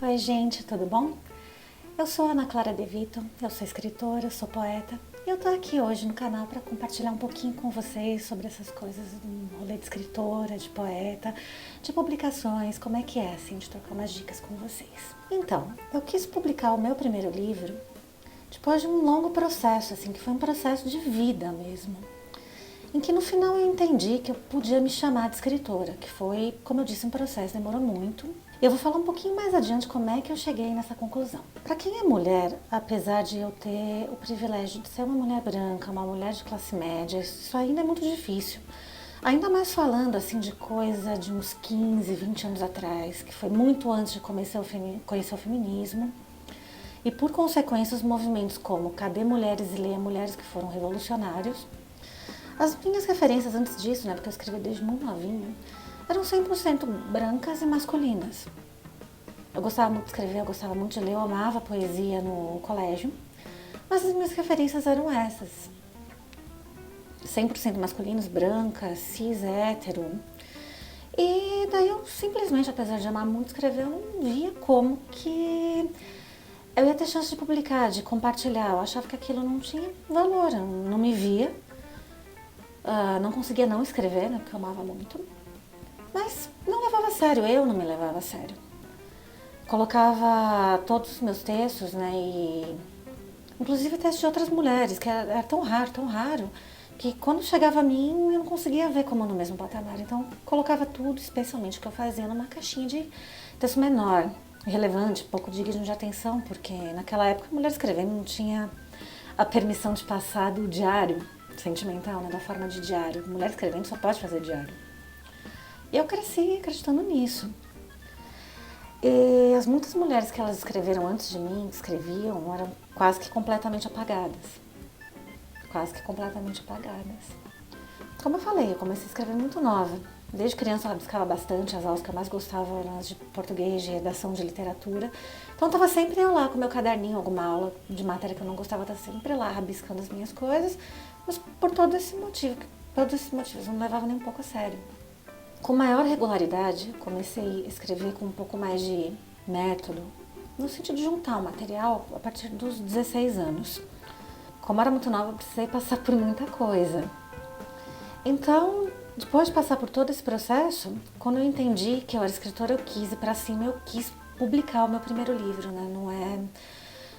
Oi gente, tudo bom? Eu sou Ana Clara De Vito, eu sou escritora, sou poeta e eu tô aqui hoje no canal para compartilhar um pouquinho com vocês sobre essas coisas do rolê de escritora, de poeta, de publicações, como é que é, assim, de trocar umas dicas com vocês. Então, eu quis publicar o meu primeiro livro depois de um longo processo, assim, que foi um processo de vida mesmo, em que no final eu entendi que eu podia me chamar de escritora, que foi, como eu disse, um processo, demorou muito. Eu vou falar um pouquinho mais adiante como é que eu cheguei nessa conclusão. Para quem é mulher, apesar de eu ter o privilégio de ser uma mulher branca, uma mulher de classe média, isso ainda é muito difícil. Ainda mais falando assim de coisa de uns 15, 20 anos atrás, que foi muito antes de conhecer o feminismo. E por consequência os movimentos como Cadê Mulheres e Leia Mulheres, que foram revolucionários. As minhas referências antes disso, né, porque eu escrevi desde muito novinha, eram 100% brancas e masculinas. Eu gostava muito de escrever, eu gostava muito de ler, eu amava poesia no colégio, mas as minhas referências eram essas. 100% masculinos, brancas, cis, hétero. E daí eu simplesmente, apesar de amar muito escrever, eu não via como que eu ia ter chance de publicar, de compartilhar. Eu achava que aquilo não tinha valor, eu não me via. Não conseguia não escrever, né, porque eu amava muito. Mas não levava a sério, eu não me levava a sério. Colocava todos os meus textos, né, e inclusive textos de outras mulheres, que era tão raro, que quando chegava a mim eu não conseguia ver como no mesmo patamar. Então colocava tudo, especialmente o que eu fazia, numa caixinha de texto menor, relevante, pouco digno de atenção, porque naquela época a mulher escrevendo não tinha a permissão de passar do diário sentimental, né, da forma de diário. Mulher escrevendo só pode fazer diário. E eu cresci acreditando nisso. E as muitas mulheres que elas escreveram antes de mim, que escreviam, eram quase que completamente apagadas. Quase que completamente apagadas. Como eu falei, eu comecei a escrever muito nova. Desde criança eu rabiscava bastante, as aulas que eu mais gostava eram as de português, de redação, de literatura. Então eu estava sempre lá com meu caderninho, alguma aula de matéria que eu não gostava, eu estava sempre lá rabiscando as minhas coisas. Mas por todos esses motivos eu não levava nem um pouco a sério. Com maior regularidade, comecei a escrever com um pouco mais de método, no sentido de juntar o material a partir dos 16 anos. Como era muito nova, eu precisei passar por muita coisa. Então, depois de passar por todo esse processo, quando eu entendi que eu era escritora, eu quis ir pra cima, eu quis publicar o meu primeiro livro, né?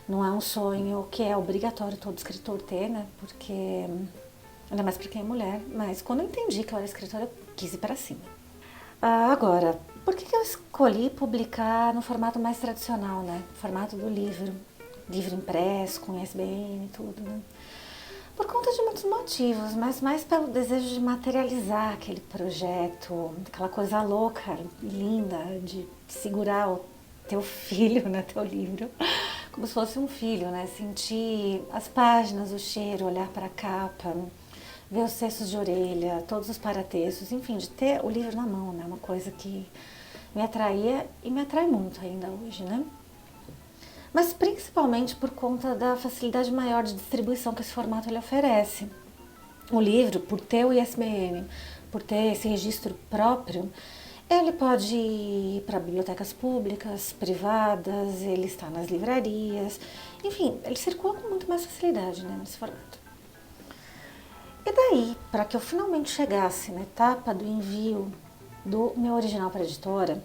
Não é um sonho que é obrigatório todo escritor ter, né? Porque, ainda mais pra quem é mulher, mas quando eu entendi que eu era escritora, eu quis ir pra cima. Agora, por que eu escolhi publicar no formato mais tradicional, né? Formato do livro impresso, com ISBN e tudo, né? Por conta de muitos motivos, mas mais pelo desejo de materializar aquele projeto, aquela coisa louca, linda, de segurar o teu filho, né, teu livro, como se fosse um filho, né? Sentir as páginas, o cheiro, olhar para a capa, ver os cestos de orelha, todos os paratextos, enfim, de ter o livro na mão, né? Uma coisa que me atraía e me atrai muito ainda hoje, né? Mas principalmente por conta da facilidade maior de distribuição que esse formato ele oferece. O livro, por ter o ISBN, por ter esse registro próprio, ele pode ir para bibliotecas públicas, privadas, ele está nas livrarias, enfim, ele circula com muito mais facilidade, né, nesse formato. E daí, para que eu finalmente chegasse na etapa do envio do meu original para a editora,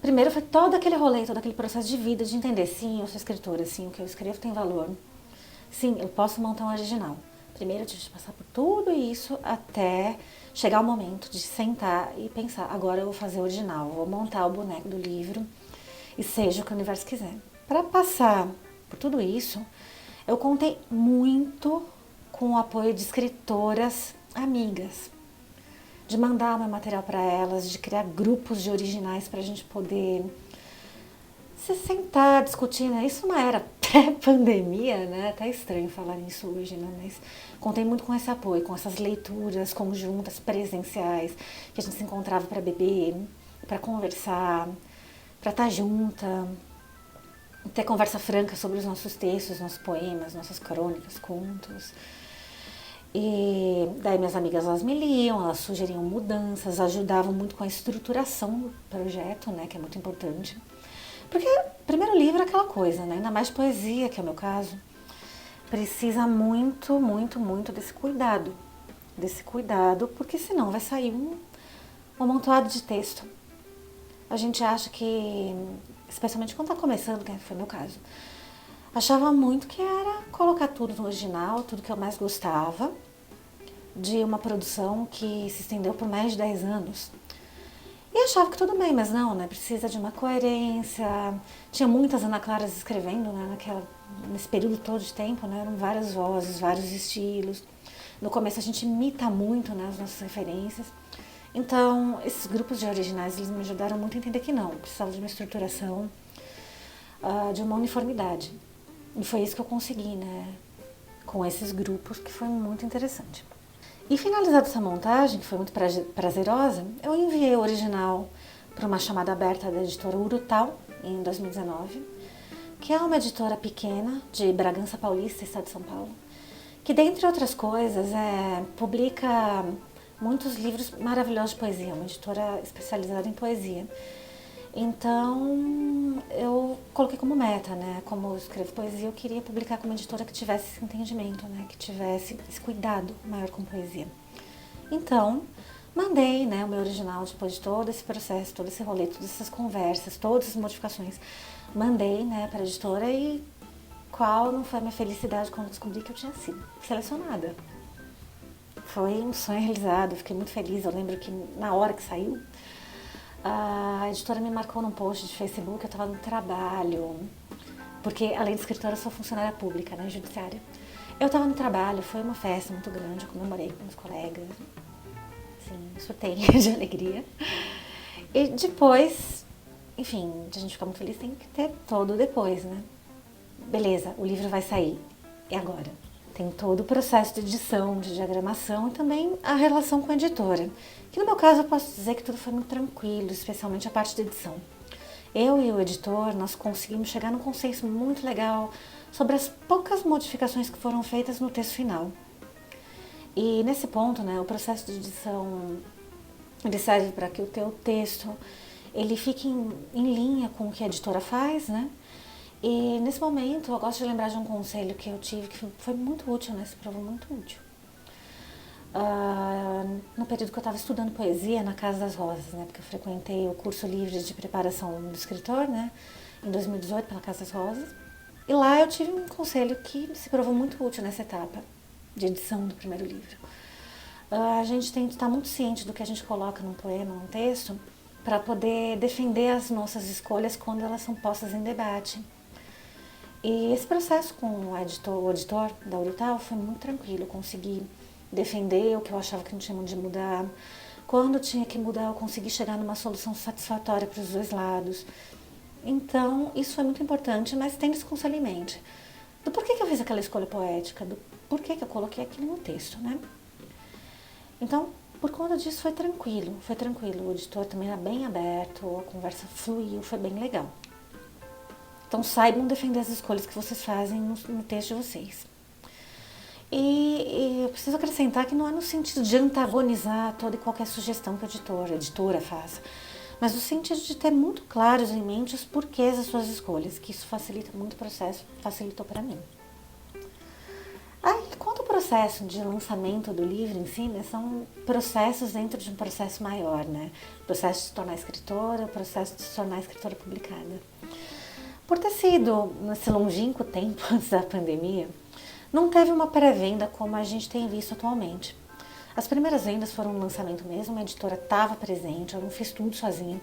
primeiro foi todo aquele rolê, todo aquele processo de vida, de entender, sim, eu sou escritora, sim, o que eu escrevo tem valor, sim, eu posso montar um original. Primeiro eu tive que passar por tudo isso até chegar o momento de sentar e pensar, agora eu vou fazer o original, vou montar o boneco do livro e seja o que o universo quiser. Para passar por tudo isso, eu contei muito com o apoio de escritoras amigas, de mandar o meu material para elas, de criar grupos de originais para a gente poder se sentar, discutir, né? Isso não era pré-pandemia, né? Tá estranho falar nisso hoje, né? Mas contei muito com esse apoio, com essas leituras conjuntas, presenciais, que a gente se encontrava para beber, para conversar, para estar junta. ter conversa franca sobre os nossos textos, nossos poemas, nossas crônicas, contos. E daí minhas amigas, elas me liam, elas sugeriam mudanças, ajudavam muito com a estruturação do projeto, né, que é muito importante. Porque primeiro livro é aquela coisa, né, ainda mais poesia, que é o meu caso, precisa muito, muito, muito desse cuidado. Desse cuidado, porque senão vai sair um amontoado de texto. A gente acha que, especialmente quando está começando, que foi o meu caso, achava muito que era colocar tudo no original, tudo que eu mais gostava, de uma produção que se estendeu por mais de 10 anos. E achava que tudo bem, mas não, né? Precisa de uma coerência. Tinha muitas Ana Claras escrevendo, né? Nesse período todo de tempo, né? Eram várias vozes, vários estilos. No começo a gente imita muito, né, as nossas referências. Então, esses grupos de originais, eles me ajudaram muito a entender que não, precisava de uma estruturação, de uma uniformidade. E foi isso que eu consegui, né, com esses grupos, que foi muito interessante. E finalizada essa montagem, que foi muito prazerosa, eu enviei o original para uma chamada aberta da editora Urutau, em 2019, que é uma editora pequena de Bragança Paulista, estado de São Paulo, que, dentre outras coisas, publica muitos livros maravilhosos de poesia, uma editora especializada em poesia. Então, eu coloquei como meta, né? Como eu escrevo poesia, eu queria publicar com uma editora que tivesse esse entendimento, né? Que tivesse esse cuidado maior com poesia. Então, mandei, né, o meu original, depois de todo esse processo, todo esse rolê, todas essas conversas, todas as modificações. Mandei, né, para a editora e qual não foi a minha felicidade quando descobri que eu tinha sido selecionada. Foi um sonho realizado, fiquei muito feliz. Eu lembro que na hora que saiu, a editora me marcou num post de Facebook, eu estava no trabalho, porque além de escritora eu sou funcionária pública, né, judiciária. Eu estava no trabalho, foi uma festa muito grande, eu comemorei com meus colegas, assim, surtei de alegria. E depois, enfim, de a gente ficar muito feliz, tem que ter todo o depois, né? Beleza, o livro vai sair, e agora? Tem todo o processo de edição, de diagramação e também a relação com a editora. Que no meu caso eu posso dizer que tudo foi muito tranquilo, especialmente a parte da edição. Eu e o editor, nós conseguimos chegar num consenso muito legal sobre as poucas modificações que foram feitas no texto final. E nesse ponto, né, o processo de edição, ele serve para que o teu texto ele fique em linha com o que a editora faz, né? E nesse momento eu gosto de lembrar de um conselho que eu tive, que foi muito útil, né? Se provou muito útil. No período que eu estava estudando poesia na Casa das Rosas, né? Porque eu frequentei o curso livre de preparação do escritor, né? Em 2018, pela Casa das Rosas. E lá eu tive um conselho que se provou muito útil nessa etapa de edição do primeiro livro. A gente tem que estar muito ciente do que a gente coloca num poema, num texto, para poder defender as nossas escolhas quando elas são postas em debate. E esse processo com o editor da Urutau foi muito tranquilo. Eu consegui defender o que eu achava que não tinha de mudar. Quando tinha que mudar, eu consegui chegar numa solução satisfatória para os dois lados. Então, isso foi muito importante, mas tendo esse conselho em mente. Do porquê que eu fiz aquela escolha poética, do porquê que eu coloquei aquilo no texto, né? Então, por conta disso, foi tranquilo. O editor também era bem aberto, a conversa fluiu, foi bem legal. Então, saibam defender as escolhas que vocês fazem no texto de vocês. E eu preciso acrescentar que não é no sentido de antagonizar toda e qualquer sugestão que a editora faça, mas no sentido de ter muito claros em mente os porquês das suas escolhas, que isso facilita muito o processo, facilitou para mim. Quanto ao processo de lançamento do livro em si, né, são processos dentro de um processo maior, né? O processo de se tornar escritora, o processo de se tornar escritora publicada. Por ter sido nesse longínquo tempo antes da pandemia, não teve uma pré-venda como a gente tem visto atualmente. As primeiras vendas foram um lançamento mesmo, a editora estava presente, eu não fiz tudo sozinha.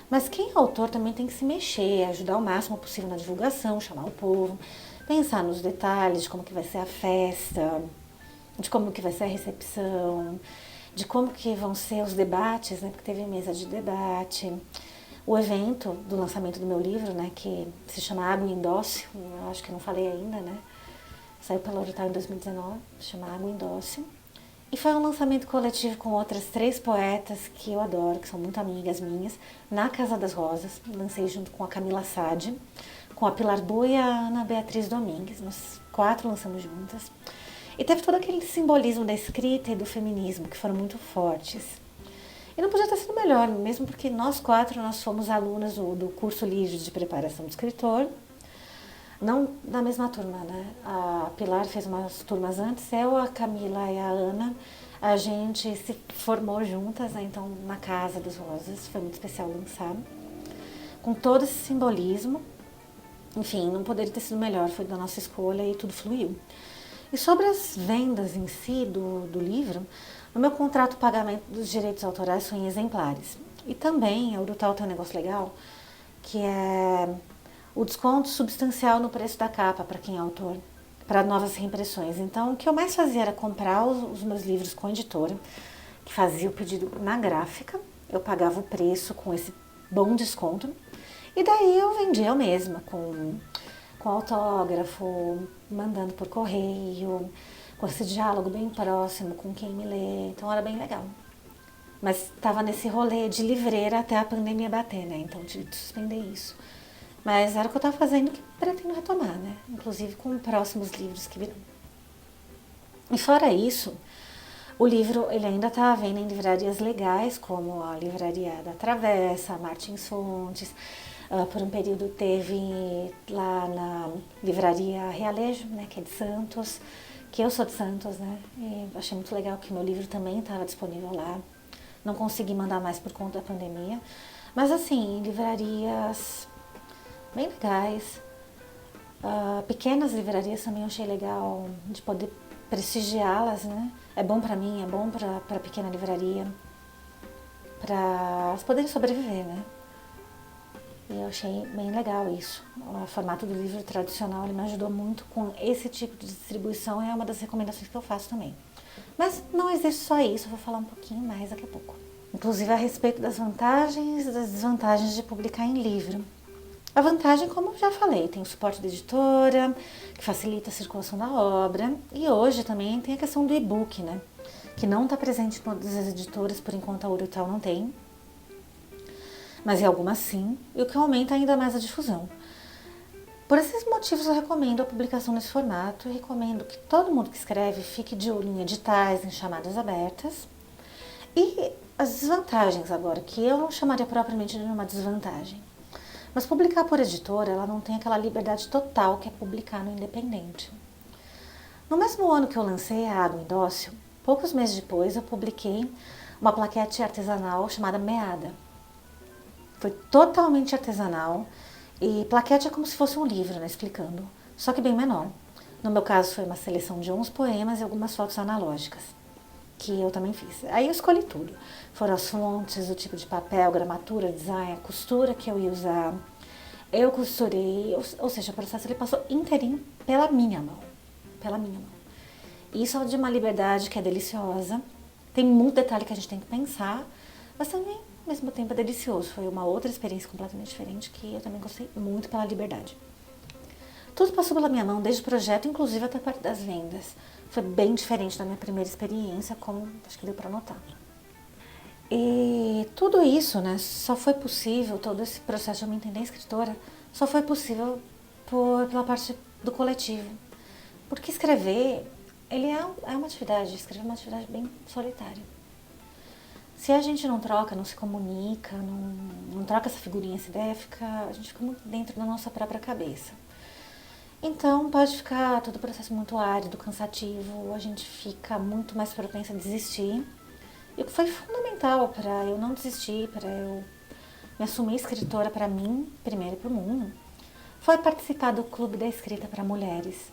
Mas quem é autor também tem que se mexer, ajudar o máximo possível na divulgação, chamar o povo, pensar nos detalhes, de como que vai ser a festa, de como que vai ser a recepção, de como que vão ser os debates, né, porque teve mesa de debate. O evento do lançamento do meu livro, né, que se chama Água em Dócil, eu acho que eu não falei ainda, né, saiu pela Urutau em 2019, se chama Água em Dócil. E foi um lançamento coletivo com outras 3 poetas que eu adoro, que são muito amigas minhas, na Casa das Rosas. Lancei junto com a Camila Sade, com a Pilar Boa e a Ana Beatriz Domingues. Nós 4 lançamos juntas. E teve todo aquele simbolismo da escrita e do feminismo, que foram muito fortes. E não podia ter sido melhor, mesmo porque nós 4, nós fomos alunas do curso livre de preparação do escritor. Não da mesma turma, né? A Pilar fez umas turmas antes, eu, a Camila e a Ana, a gente se formou juntas, né? Então na Casa das Rosas, foi muito especial lançar. Com todo esse simbolismo, enfim, não poderia ter sido melhor, foi da nossa escolha e tudo fluiu. E sobre as vendas em si do livro, no meu contrato o pagamento dos direitos autorais foi em exemplares. E também a Urutau tem um negócio legal, que é o desconto substancial no preço da capa para quem é autor, para novas reimpressões. Então, o que eu mais fazia era comprar os meus livros com a editora, que fazia o pedido na gráfica, eu pagava o preço com esse bom desconto, e daí eu vendia eu mesma, com autógrafo, mandando por correio, com esse diálogo bem próximo com quem me lê, então era bem legal. Mas estava nesse rolê de livreira até a pandemia bater, né? Então tive que suspender isso. Mas era o que eu estava fazendo que pretendo retomar, né? Inclusive com próximos livros que virão. E fora isso, o livro ele ainda está à venda em livrarias legais, como a Livraria da Travessa, a Martins Fontes. Por um período teve lá na Livraria Realejo, né, que é de Santos, que eu sou de Santos, né? E achei muito legal que meu livro também estava disponível lá. Não consegui mandar mais por conta da pandemia. Mas assim, livrarias bem legais. Pequenas livrarias também eu achei legal de poder prestigiá-las, né? É bom para mim, é bom para pequena livraria, para elas poderem sobreviver, né? E eu achei bem legal isso. O formato do livro tradicional ele me ajudou muito com esse tipo de distribuição, é uma das recomendações que eu faço também. Mas não existe só isso, eu vou falar um pouquinho mais daqui a pouco. Inclusive a respeito das vantagens e das desvantagens de publicar em livro. A vantagem, como eu já falei, tem o suporte da editora, que facilita a circulação da obra. E hoje também tem a questão do e-book, né? Que não está presente em todas as editoras, por enquanto a Urutau não tem. Mas em algumas sim, e o que aumenta ainda mais a difusão. Por esses motivos eu recomendo a publicação nesse formato e recomendo que todo mundo que escreve fique de olho em editais, em chamadas abertas. E as desvantagens agora, que eu não chamaria propriamente de uma desvantagem. Mas publicar por editora, ela não tem aquela liberdade total que é publicar no independente. No mesmo ano que eu lancei a Água Indócil, poucos meses depois eu publiquei uma plaquete artesanal chamada Meada. Foi totalmente artesanal e plaquete é como se fosse um livro, né, explicando, só que bem menor. No meu caso foi uma seleção de 11 poemas e algumas fotos analógicas, que eu também fiz. Aí eu escolhi tudo. Foram as fontes, o tipo de papel, gramatura, design, a costura que eu ia usar. Eu costurei, ou seja, o processo ele passou inteirinho pela minha mão. Pela minha mão. E isso é de uma liberdade que é deliciosa. Tem muito detalhe que a gente tem que pensar, mas também ao mesmo tempo é delicioso. Foi uma outra experiência completamente diferente que eu também gostei muito pela liberdade. Tudo passou pela minha mão, desde o projeto, inclusive até a parte das vendas. Foi bem diferente da minha primeira experiência, como acho que deu para notar. E tudo isso, né, só foi possível, todo esse processo de eu me entender escritora, só foi possível pela parte do coletivo. Porque escrever, ele é uma atividade, escrever é uma atividade bem solitária. Se a gente não troca, não se comunica, não troca essa figurinha, essa ideia, a gente fica muito dentro da nossa própria cabeça. Então pode ficar todo o processo muito árido, cansativo, a gente fica muito mais propensa a desistir. E o que foi fundamental para eu não desistir, para eu me assumir escritora para mim, primeiro e para o mundo, foi participar do Clube da Escrita para Mulheres,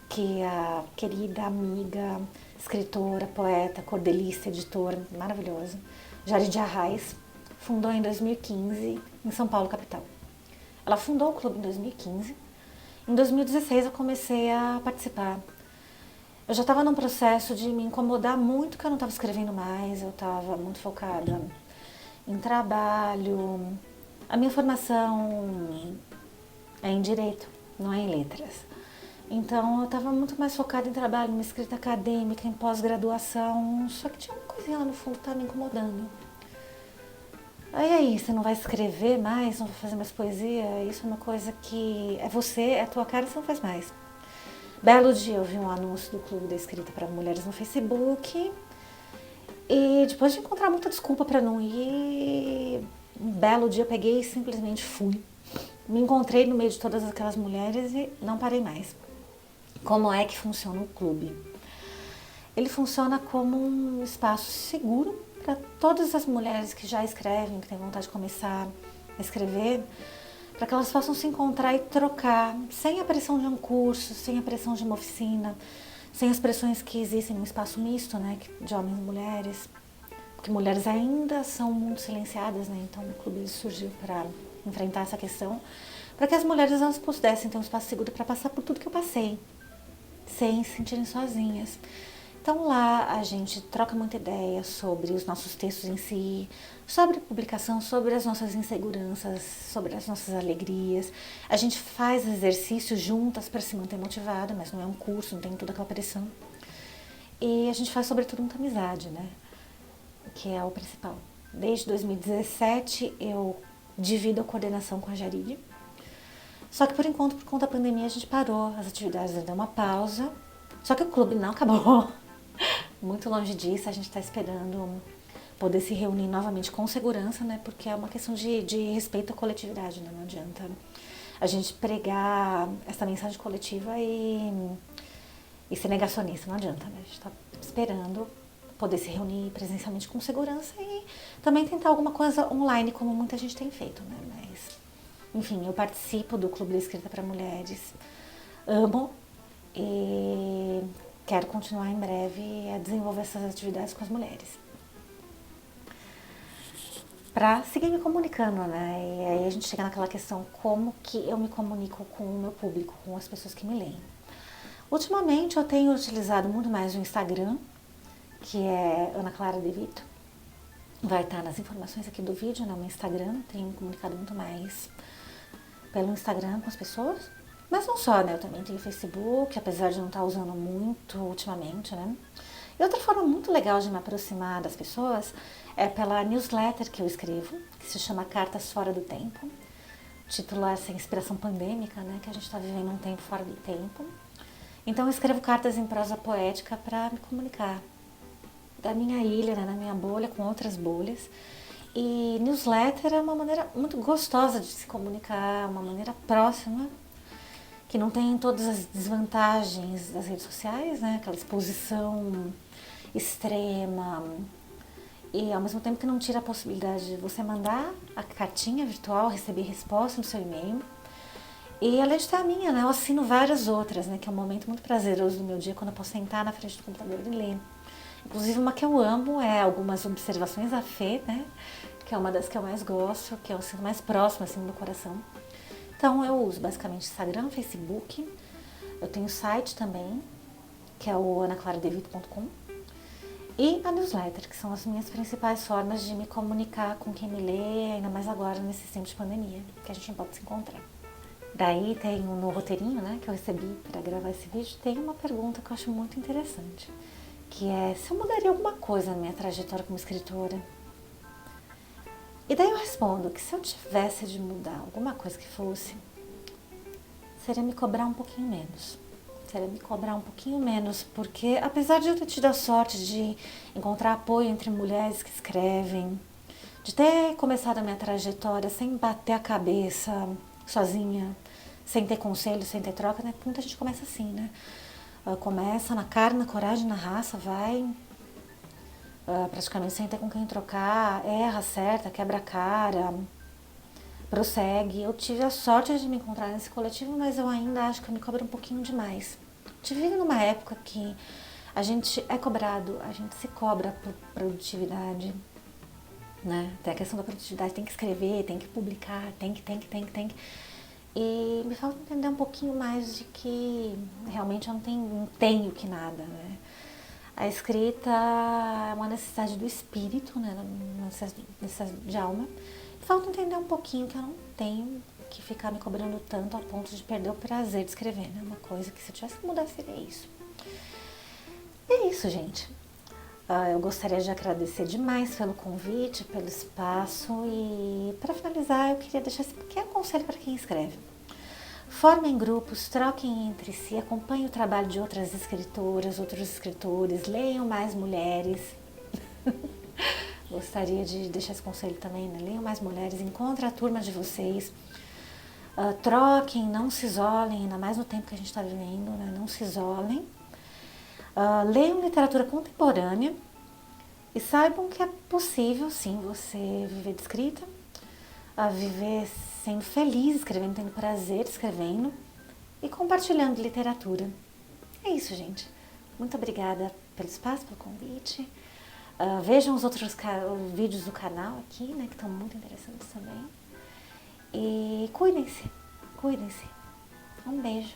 que a querida amiga, escritora, poeta, cordelista, editora maravilhosa, Jaridia Arraes, fundou em 2015 em São Paulo, capital. Ela fundou o clube em 2015. Em 2016 eu comecei a participar. Eu já estava num processo de me incomodar muito, que eu não estava escrevendo mais, eu estava muito focada em trabalho. A minha formação é em Direito, não é em Letras. Então eu estava muito mais focada em trabalho, em escrita acadêmica, em pós-graduação, só que tinha uma coisinha lá no fundo que estava me incomodando. E aí, você não vai escrever mais, não vai fazer mais poesia? Isso é uma coisa que é você, é a tua cara, você não faz mais. Belo dia eu vi um anúncio do Clube da Escrita para Mulheres no Facebook e depois de encontrar muita desculpa para não ir, um belo dia eu peguei e simplesmente fui. Me encontrei no meio de todas aquelas mulheres e não parei mais. Como é que funciona o clube? Ele funciona como um espaço seguro para todas as mulheres que já escrevem, que têm vontade de começar a escrever, para que elas possam se encontrar e trocar, sem a pressão de um curso, sem a pressão de uma oficina, sem as pressões que existem no espaço misto, né, de homens e mulheres, porque mulheres ainda são muito silenciadas, né, então o clube surgiu para enfrentar essa questão, para que as mulheres elas pudessem ter um espaço seguro para passar por tudo que eu passei, sem se sentirem sozinhas. Então lá a gente troca muita ideia sobre os nossos textos em si, sobre publicação, sobre as nossas inseguranças, sobre as nossas alegrias. A gente faz exercícios juntas para se manter motivada, mas não é um curso, não tem toda aquela pressão. E a gente faz sobretudo muita amizade, né? Que é o principal. Desde 2017 eu divido a coordenação com a Jaride. Só que por enquanto, por conta da pandemia, a gente parou as atividades, deu uma pausa. Só que o clube não acabou. Muito longe disso, a gente está esperando poder se reunir novamente com segurança, né? Porque é uma questão de respeito à coletividade, né? Não adianta a gente pregar essa mensagem coletiva e ser negacionista, não adianta, né? A gente está esperando poder se reunir presencialmente com segurança e também tentar alguma coisa online, como muita gente tem feito, né? Mas, enfim, eu participo do Clube da Escrita para Mulheres, amo e quero continuar em breve a desenvolver essas atividades com as mulheres. Para seguir me comunicando, né? E aí a gente chega naquela questão, como que eu me comunico com o meu público, com as pessoas que me leem. Ultimamente eu tenho utilizado muito mais o Instagram, que é Ana Clara De Vito. Vai estar nas informações aqui do vídeo, né? O meu Instagram, tenho me comunicado muito mais pelo Instagram com as pessoas. Mas não só, né? Eu também tenho Facebook, apesar de não estar usando muito ultimamente, né? E outra forma muito legal de me aproximar das pessoas é pela newsletter que eu escrevo, que se chama Cartas Fora do Tempo. O título é essa inspiração pandêmica, né? Que a gente está vivendo um tempo fora do tempo. Então eu escrevo cartas em prosa poética para me comunicar da minha ilha, né? Na minha bolha, com outras bolhas. E newsletter é uma maneira muito gostosa de se comunicar, uma maneira próxima, que não tem todas as desvantagens das redes sociais, né? Aquela exposição extrema e ao mesmo tempo que não tira a possibilidade de você mandar a cartinha virtual, receber resposta no seu e-mail. E além de ter a minha, né? Eu assino várias outras, né? Que é um momento muito prazeroso do meu dia quando eu posso sentar na frente do computador e ler. Inclusive uma que eu amo é algumas observações à Fê, né? Que é uma das que eu mais gosto, que eu sinto mais próxima assim do meu coração. Então eu uso basicamente Instagram, Facebook, eu tenho site também, que é o anaclaradevito.com, e a newsletter, que são as minhas principais formas de me comunicar com quem me lê, ainda mais agora nesse tempo de pandemia, que a gente não pode se encontrar. Daí tem no roteirinho, né, que eu recebi para gravar esse vídeo, tem uma pergunta que eu acho muito interessante, que é se eu mudaria alguma coisa na minha trajetória como escritora. E daí eu respondo que se eu tivesse de mudar alguma coisa que fosse, seria me cobrar um pouquinho menos. Seria me cobrar um pouquinho menos, porque apesar de eu ter tido a sorte de encontrar apoio entre mulheres que escrevem, de ter começado a minha trajetória sem bater a cabeça sozinha, sem ter conselho, sem ter troca, né? Muita gente começa assim, né? Começa na cara, na coragem, na raça, vai... praticamente sem ter com quem trocar, erra, acerta, quebra a cara, prossegue. Eu tive a sorte de me encontrar nesse coletivo, mas eu ainda acho que eu me cobro um pouquinho demais. A gente vive numa época que a gente é cobrado, a gente se cobra por produtividade, né? Tem a questão da produtividade, tem que escrever, tem que publicar, tem que. E me falta entender um pouquinho mais de que realmente eu não tenho que nada, né? A escrita é uma necessidade do espírito, né? Uma necessidade de alma. Falta entender um pouquinho que eu não tenho que ficar me cobrando tanto a ponto de perder o prazer de escrever, né? Uma coisa que se eu tivesse que mudar seria isso. E é isso, gente. Eu gostaria de agradecer demais pelo convite, pelo espaço e, para finalizar, eu queria deixar esse pequeno conselho para quem escreve. Formem grupos, troquem entre si, acompanhem o trabalho de outras escritoras, outros escritores, leiam mais mulheres. Gostaria de deixar esse conselho também, né? Leiam mais mulheres, encontrem a turma de vocês, troquem, não se isolem, ainda mais no tempo que a gente está vivendo, né? Não se isolem. Leiam literatura contemporânea e saibam que é possível, sim, você viver de escrita, viver sendo feliz escrevendo, tendo prazer escrevendo e compartilhando literatura. É isso, gente. Muito obrigada pelo espaço, pelo convite. Vejam os outros vídeos do canal aqui, né, que estão muito interessantes também. E cuidem-se, cuidem-se. Um beijo.